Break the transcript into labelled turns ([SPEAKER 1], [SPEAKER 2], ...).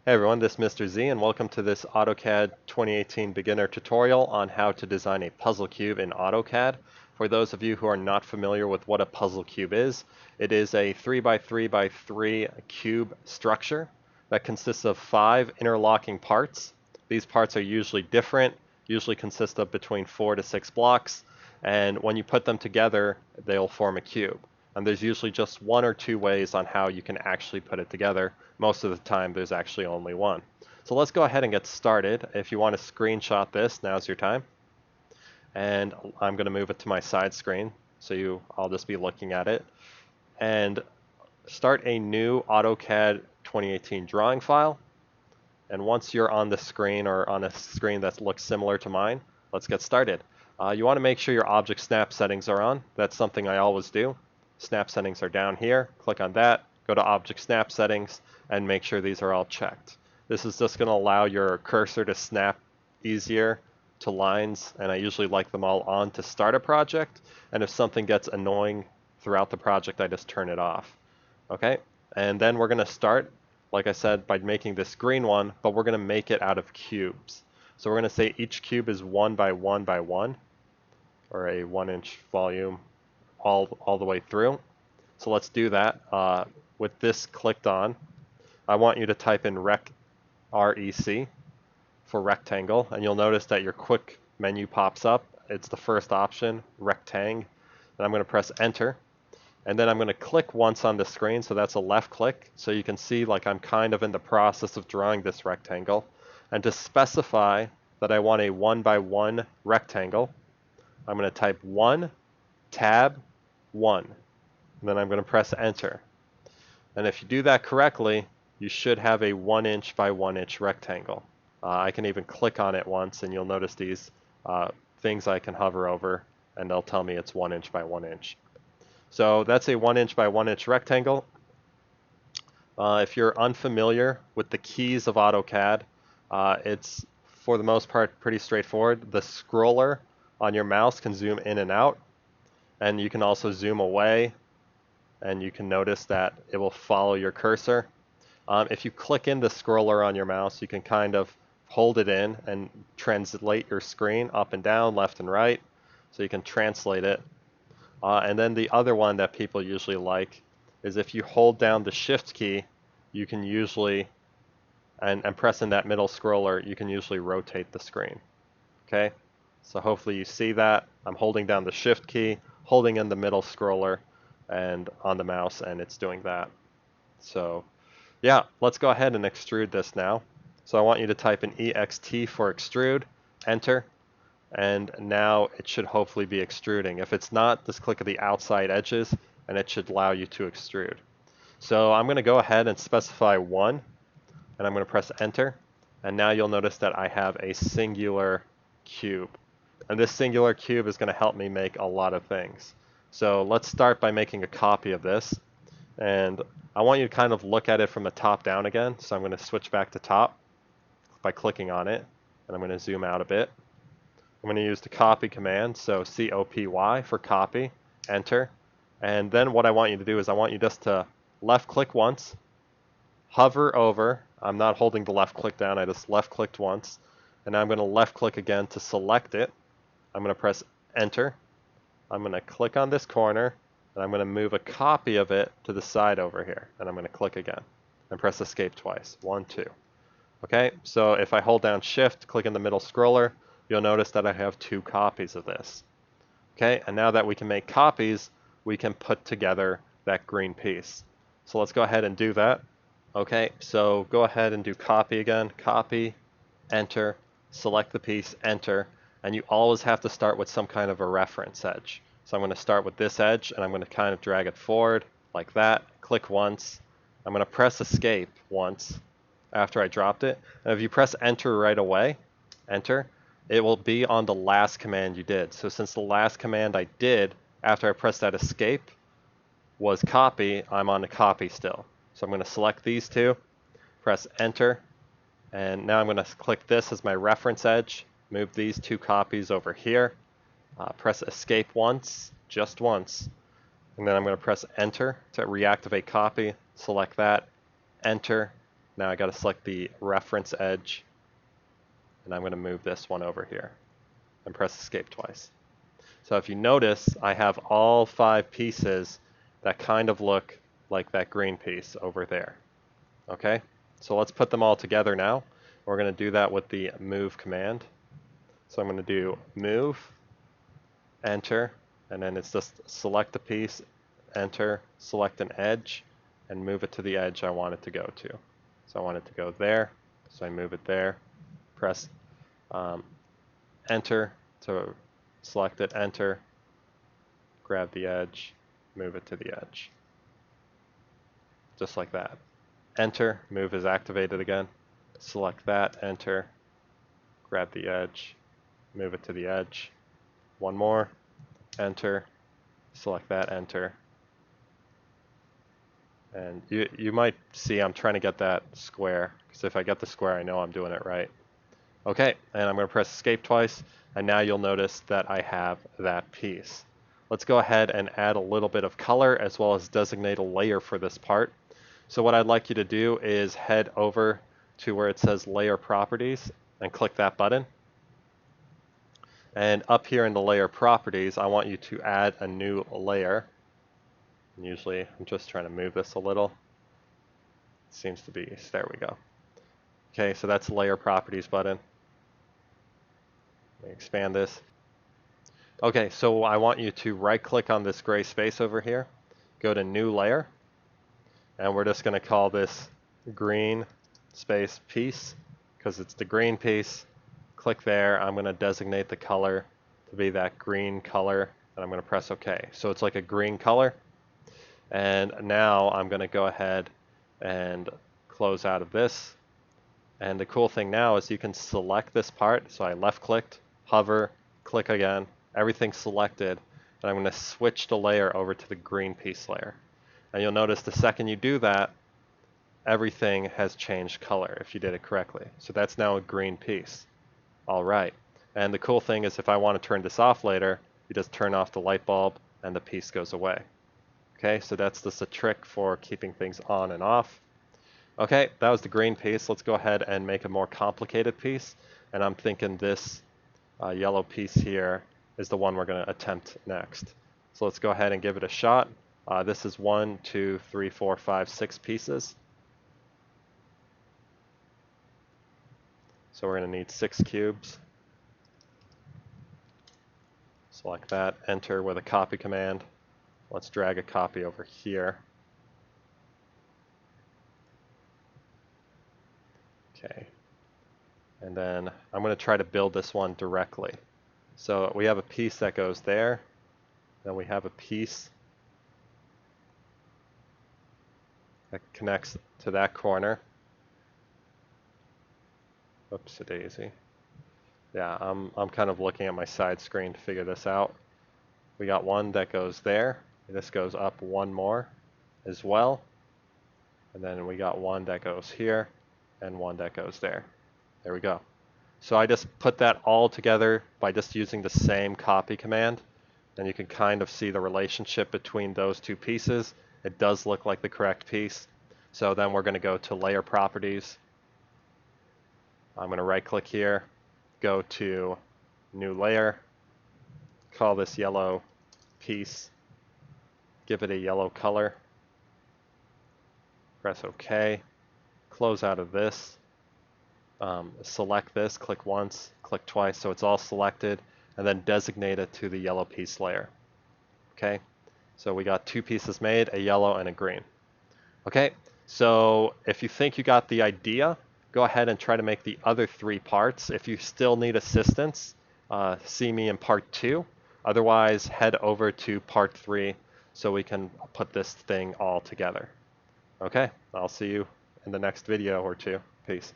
[SPEAKER 1] Hey everyone, this is Mr. Z and welcome to this AutoCAD 2018 beginner tutorial on how to design a puzzle cube in AutoCAD. For those of you who are not familiar with what a puzzle cube is, it is a 3x3x3 cube structure that consists of 5 interlocking parts. These parts are usually different, usually consist of between 4 to 6 blocks, and when you put them together, they'll form a cube. And there's usually just one or two ways on how you can actually put it together. Most of the time, there's actually only one. So let's go ahead and get started. If you want to screenshot this, now's your time. And I'm going to move it to my side screen, so I'll just be looking at it. And start a new AutoCAD 2018 drawing file. And once you're on the screen or on a screen that looks similar to mine, let's get started. You want to make sure your object snap settings are on. That's something I always do. Snap settings are down here. Click on that, go to object snap settings, and make sure these are all checked. This is just going to allow your cursor to snap easier to lines, and I usually like them all on to start a project, and if something gets annoying throughout the project, I just turn it off. Okay, and then we're going to start, like I said, by making this green one, but we're going to make it out of cubes. So we're going to say each cube is 1 by 1 by 1, or a 1-inch volume all the way through. So let's do that. With this clicked on, I want you to type in REC for rectangle, and you'll notice that your quick menu pops up. It's the first option, rectang, and I'm going to press enter. And then I'm going to click once on the screen, so that's a left click. So you can see like I'm kind of in the process of drawing this rectangle. And to specify that I want a 1 by 1 rectangle, I'm going to type 1, tab, 1. And then I'm going to press enter. And if you do that correctly, you should have a 1-inch by 1-inch rectangle. I can even click on it once, and you'll notice these things I can hover over, and they'll tell me it's 1 inch by 1 inch. So that's a 1-inch by 1-inch rectangle. If you're unfamiliar with the keys of AutoCAD, it's for the most part pretty straightforward. The scroller on your mouse can zoom in and out, and you can also zoom away, and you can notice that it will follow your cursor. If you click in the scroller on your mouse, you can kind of hold it in and translate your screen up and down, left and right, so you can translate it. And then the other one that people usually like is if you hold down the shift key, you can usually, and press in that middle scroller, you can usually rotate the screen. Okay, so hopefully you see that. I'm holding down the shift key, holding in the middle scroller and on the mouse, and it's doing that. So yeah, let's go ahead and extrude this now. So I want you to type in EXT for extrude, enter, and now it should hopefully be extruding. If it's not, just click at the outside edges and it should allow you to extrude. So I'm going to go ahead and specify 1, and I'm going to press enter, and now you'll notice that I have a singular cube. And this singular cube is going to help me make a lot of things. So let's start by making a copy of this, and I want you to kind of look at it from the top down again. So I'm going to switch back to top by clicking on it, and I'm going to zoom out a bit. I'm going to use the copy command, so COPY for copy, enter. And then what I want you to do is I want you just to left click once, hover over. I'm not holding the left click down, I just left clicked once. And now I'm going to left click again to select it. I'm going to press enter. I'm going to click on this corner, and I'm going to move a copy of it to the side over here. And I'm going to click again and press escape twice. 1, 2. Okay, so if I hold down shift, click in the middle scroller, you'll notice that I have 2 copies of this. Okay, and now that we can make copies, we can put together that green piece. So let's go ahead and do that. Okay, so go ahead and do copy again, copy, enter, select the piece, enter, and you always have to start with some kind of a reference edge. So I'm going to start with this edge, and I'm going to kind of drag it forward like that, click once. I'm going to press escape once after I dropped it, and if you press enter right away, enter, it will be on the last command you did. So since the last command I did after I pressed that escape was copy, I'm on the copy still. So I'm going to select these 2, press enter, and now I'm going to click this as my reference edge, move these 2 copies over here, press escape once, just once, and then I'm going to press enter to reactivate copy, select that, enter, Now I got to select the reference edge, and I'm going to move this one over here and press escape twice. So if you notice, I have all 5 pieces that kind of look like that green piece over there. Okay, so let's put them all together now. We're going to do that with the move command. So I'm going to do move, enter, and then it's just select a piece, enter, select an edge, and move it to the edge I want it to go to. So I want it to go there, so I move it there, press enter to select it, enter, grab the edge, move it to the edge. Just like that. Enter, move is activated again. Select that, enter, grab the edge, move it to the edge. One more, enter, select that, enter. And you might see I'm trying to get that square, because if I get the square, I know I'm doing it right. Okay, and I'm going to press escape twice, and now you'll notice that I have that piece. Let's go ahead and add a little bit of color as well as designate a layer for this part. So what I'd like you to do is head over to where it says layer properties and click that button. And up here in the layer properties, I want you to add a new layer. And usually I'm just trying to move this a little. It seems to be, there we go. Okay, so that's the layer properties button. Let me expand this. Okay, so I want you to right click on this gray space over here, go to new layer, and we're just going to call this green space piece because it's the green piece. Click there. I'm going to designate the color to be that green color, and I'm going to press OK. So it's like a green color. And now I'm going to go ahead and close out of this. And the cool thing now is you can select this part. So I left clicked, hover, click again, everything's selected, and I'm going to switch the layer over to the green piece layer. And you'll notice the second you do that, everything has changed color if you did it correctly. So that's now a green piece. All right. And the cool thing is if I want to turn this off later, you just turn off the light bulb and the piece goes away. Okay, so that's just a trick for keeping things on and off. Okay, that was the green piece. Let's go ahead and make a more complicated piece. And I'm thinking this yellow piece here is the one we're going to attempt next. So let's go ahead and give it a shot. This is 1, 2, 3, 4, 5, 6 pieces. So we're going to need 6 cubes. Select that, enter with a copy command. Let's drag a copy over here. Okay. And then I'm going to try to build this one directly. So we have a piece that goes there. Then we have a piece that connects to that corner. Oops-a-daisy. Yeah, I'm kind of looking at my side screen to figure this out. We got one that goes there. This goes up one more as well. And then we got one that goes here and one that goes there. There we go. So I just put that all together by just using the same copy command. And you can kind of see the relationship between those two pieces. It does look like the correct piece. So then we're going to go to layer properties. I'm going to right click here, go to new layer, call this yellow piece, give it a yellow color, press OK, close out of this, select this, click once, click twice so it's all selected, and then designate it to the yellow piece layer. Okay, so we got 2 pieces made, a yellow and a green. Okay, so if you think you got the idea, go ahead and try to make the other 3 parts. If you still need assistance, see me in part 2. Otherwise, head over to part 3 so we can put this thing all together. Okay, I'll see you in the next video or 2. Peace.